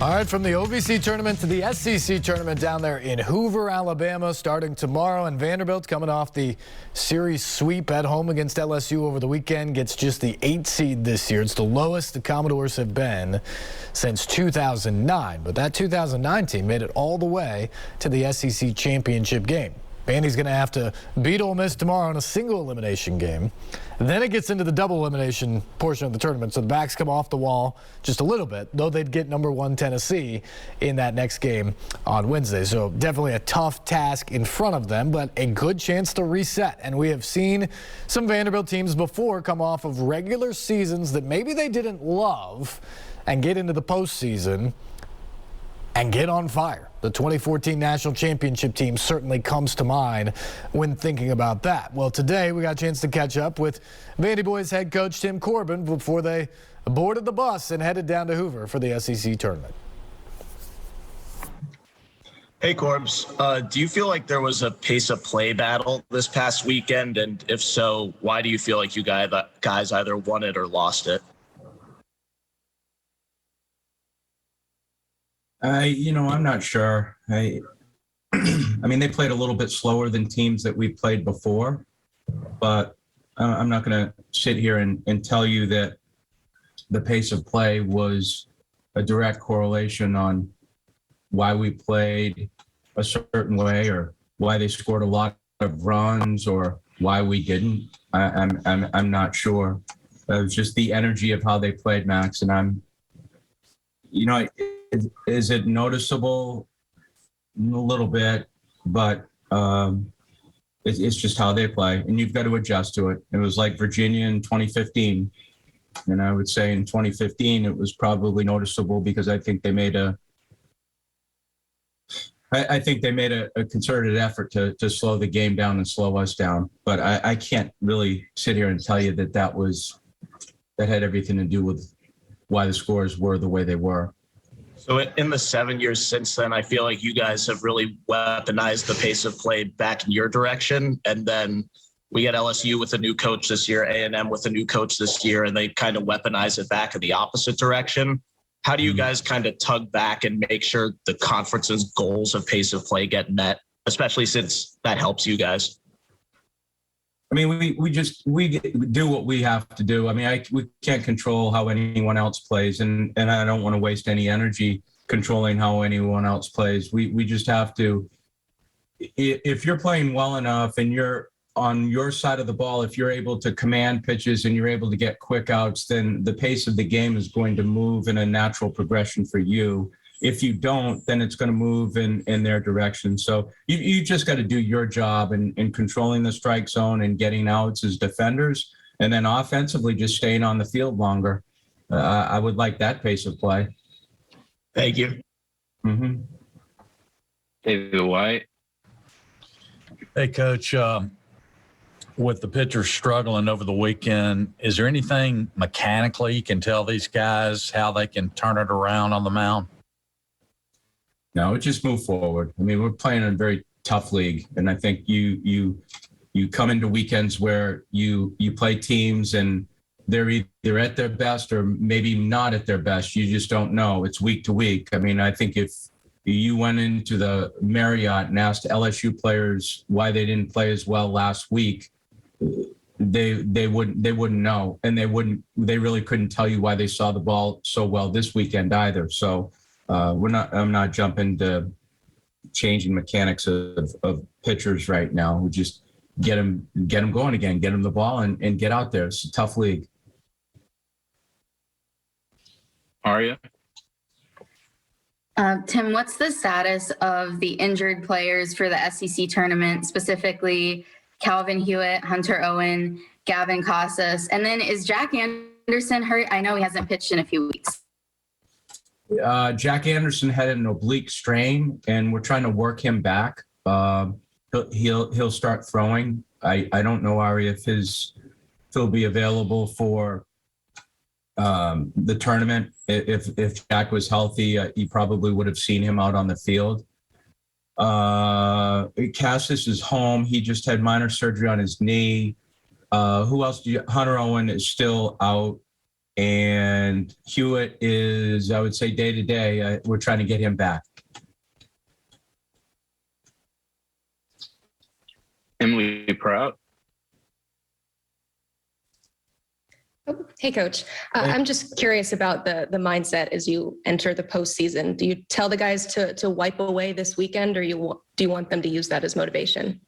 All right, from the OVC tournament to the SEC tournament down there in Hoover, Alabama, starting tomorrow. And Vanderbilt, coming off the series sweep at home against LSU over the weekend, gets just the 8th seed this year. It's the lowest the Commodores have been since 2009. But that 2009 team made it all the way to the SEC championship game. Vandy's going to have to beat Ole Miss tomorrow in a single elimination game. Then it gets into the double elimination portion of the tournament, so the backs come off the wall just a little bit, though they'd get number 1 Tennessee in that next game on Wednesday. So definitely a tough task in front of them, but a good chance to reset. And we have seen some Vanderbilt teams before come off of regular seasons that maybe they didn't love and get into the postseason and get on fire. The 2014 National Championship team certainly comes to mind when thinking about that. Well, today we got a chance to catch up with Vandy Boys head coach Tim Corbin before they boarded the bus and headed down to Hoover for the SEC tournament. Hey, Corbs. Do you feel like there was a pace of play battle this past weekend? And if so, why do you feel like you guys either won it or lost it? I'm not sure. I mean, they played a little bit slower than teams that we've played before, but I'm not going to sit here and tell you that the pace of play was a direct correlation on why we played a certain way or why they scored a lot of runs or why we didn't. I'm not sure. It was just the energy of how they played, Max, and is it noticeable? A little bit, but it's just how they play, and you've got to adjust to it. It was like Virginia in 2015, and I would say in 2015 it was probably noticeable because I think they made a concerted effort to slow the game down and slow us down. But I can't really sit here and tell you that had everything to do with why the scores were the way they were. So in the 7 years since then, I feel like you guys have really weaponized the pace of play back in your direction. And then we get LSU with a new coach this year, A&M with a new coach this year, and they kind of weaponize it back in the opposite direction. How do you guys kind of tug back and make sure the conference's goals of pace of play get met, especially since that helps you guys? I mean, we do what we have to do. I mean, we can't control how anyone else plays, and I don't want to waste any energy controlling how anyone else plays. We just have to. If you're playing well enough and you're on your side of the ball, if you're able to command pitches and you're able to get quick outs, then the pace of the game is going to move in a natural progression for you. If you don't, then it's going to move in their direction. So you just got to do your job in controlling the strike zone and getting outs as defenders, and then offensively just staying on the field longer. I would like that pace of play. Thank you. Mm-hmm. David White. Hey, Coach. With the pitchers struggling over the weekend, is there anything mechanically you can tell these guys how they can turn it around on the mound? No, it just move forward. I mean, we're playing in a very tough league, and I think you come into weekends where you play teams and they're either at their best or maybe not at their best. You just don't know. It's week to week. I mean, I think if you went into the Marriott and asked LSU players why they didn't play as well last week, they wouldn't know, and they really couldn't tell you why they saw the ball so well this weekend either. So. I'm not jumping to changing mechanics of pitchers right now. We just get them going again, get them the ball and get out there. It's a tough league. Aria? Tim, what's the status of the injured players for the SEC tournament, specifically Calvin Hewitt, Hunter Owen, Gavin Casas, and then is Jack Anderson hurt? I know he hasn't pitched in a few weeks. Jack Anderson had an oblique strain, and we're trying to work him back. He'll start throwing. I don't know, Ari, if he'll be available for the tournament. If Jack was healthy, you probably would have seen him out on the field. Cassis is home. He just had minor surgery on his knee. Who else? Hunter Owen is still out. and Hewitt is, I would say, day to day. We're trying to get him back. Emily Prout. Hey, Coach. I'm just curious about the mindset as you enter the postseason. Do you tell the guys to wipe away this weekend, or do you want them to use that as motivation?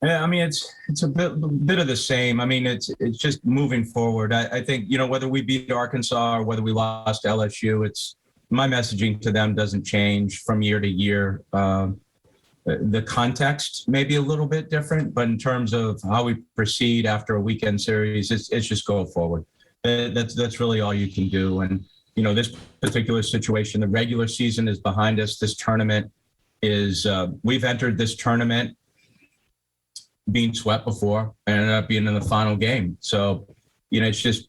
Yeah, I mean, it's a bit of the same. I mean, it's just moving forward. I think, whether we beat Arkansas or whether we lost to LSU, it's my messaging to them doesn't change from year to year. The context may be a little bit different, but in terms of how we proceed after a weekend series, it's just go forward. That's really all you can do. And, this particular situation, the regular season is behind us. This tournament is, we've entered this tournament being swept before and ended up being in the final game. So, it's just,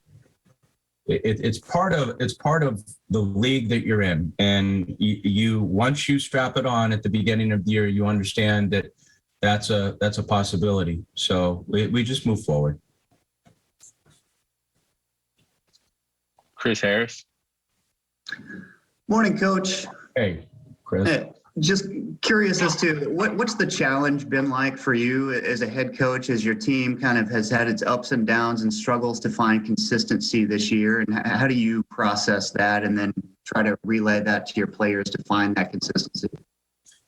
it's part of the league that you're in. And you once you strap it on at the beginning of the year, you understand that that's a possibility. So we just move forward. Chris Harris. Morning, Coach. Hey, Chris. Just curious as to what's the challenge been like for you as a head coach, as your team kind of has had its ups and downs and struggles to find consistency this year, and how do you process that and then try to relay that to your players to find that consistency?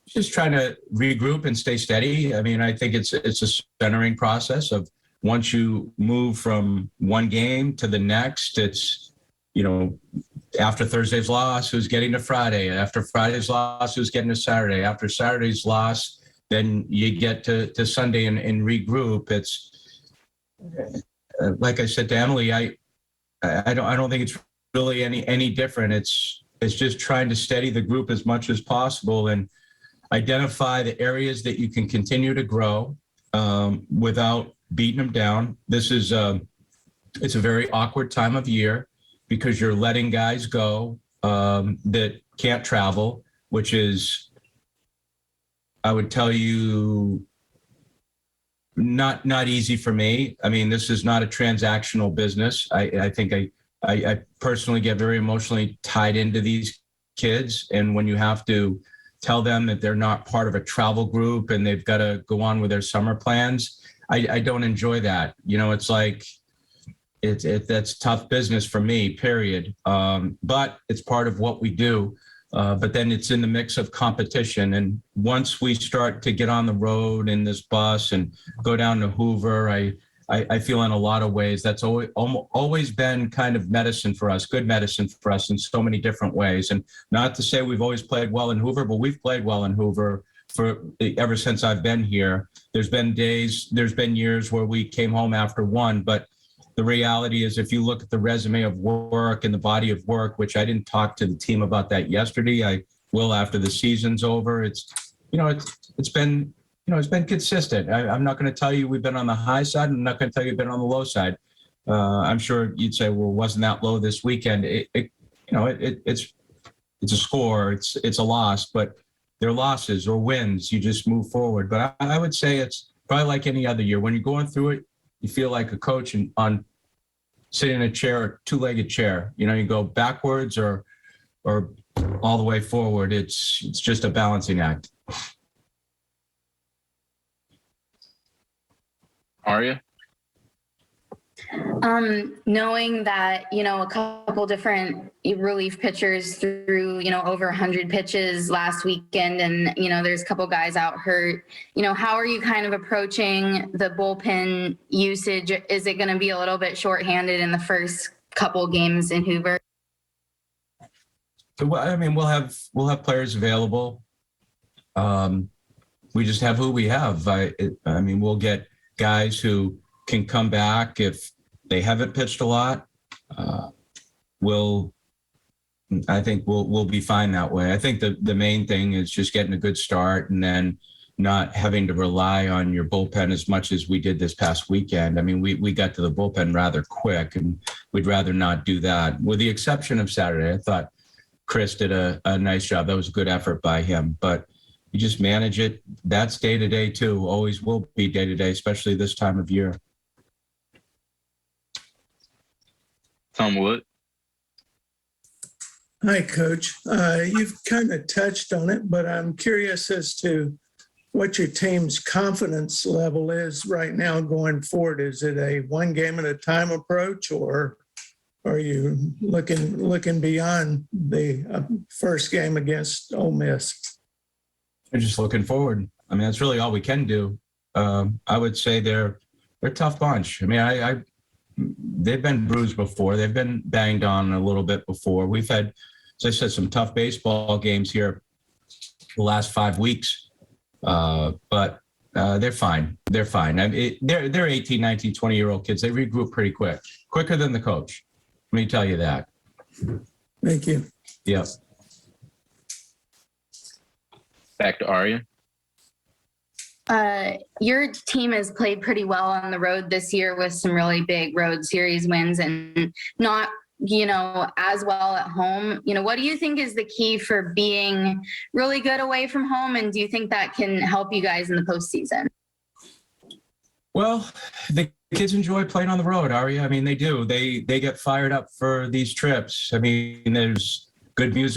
Just trying to regroup and stay steady. I mean, I think it's a centering process of once you move from one game to the next, it's, after Thursday's loss, who's getting to Friday? After Friday's loss, who's getting to Saturday? After Saturday's loss, then you get to Sunday and regroup. It's like I said to Emily, I don't think it's really any different. It's just trying to steady the group as much as possible and identify the areas that you can continue to grow without beating them down. This is it's a very awkward time of year, because you're letting guys go that can't travel, which is, I would tell you, not easy for me. I mean, this is not a transactional business. I think I personally get very emotionally tied into these kids. And when you have to tell them that they're not part of a travel group and they've got to go on with their summer plans, I don't enjoy that. It's like, that's tough business for me, period. But it's part of what we do. But then it's in the mix of competition. And once we start to get on the road in this bus and go down to Hoover, I feel in a lot of ways that's always been kind of medicine for us, good medicine for us in so many different ways. And not to say we've always played well in Hoover, but we've played well in Hoover ever since I've been here. There's been years where we came home after one, but the reality is, if you look at the resume of work and the body of work, which I didn't talk to the team about that yesterday, I will after the season's over. It's been consistent. I'm not going to tell you we've been on the high side. I'm not going to tell you we've been on the low side. I'm sure you'd say, well, wasn't that low this weekend? It's a score. It's a loss, but they're losses or wins. You just move forward. But I would say it's probably like any other year. When you're going through it, you feel like a coach on sitting in a chair, a two-legged chair. You go backwards or all the way forward. It's just a balancing act. Aria. Knowing that, a couple different relief pitchers threw, over 100 pitches last weekend, and, there's a couple guys out hurt, how are you kind of approaching the bullpen usage? Is it going to be a little bit shorthanded in the first couple games in Hoover? So, I mean, we'll have players available. We just have who we have. I mean, we'll get guys who can come back if they haven't pitched a lot. I think we'll be fine that way. I think the main thing is just getting a good start and then not having to rely on your bullpen as much as we did this past weekend. I mean, we got to the bullpen rather quick, and we'd rather not do that. With the exception of Saturday, I thought Chris did a nice job. That was a good effort by him, but you just manage it. That's day to day too. Always will be day to day, especially this time of year. Tom Wood. Hi, Coach. You've kind of touched on it, but I'm curious as to what your team's confidence level is right now going forward. Is it a one game at a time approach, or are you looking beyond the first game against Ole Miss? We're just looking forward. I mean, that's really all we can do. I would say they're a tough bunch. I mean, they've been bruised before. They've been banged on a little bit before. We've had, as I said, some tough baseball games here the last 5 weeks. But they're fine. They're fine. I mean, they're 18, 19, 20-year-old kids. They regroup pretty quicker than the coach. Let me tell you that. Thank you. Yep. Back to Arya. Your team has played pretty well on the road this year with some really big road series wins and not, as well at home. What do you think is the key for being really good away from home? And do you think that can help you guys in the postseason? Well, the kids enjoy playing on the road, Arya. I mean, they do. They get fired up for these trips. I mean, there's good music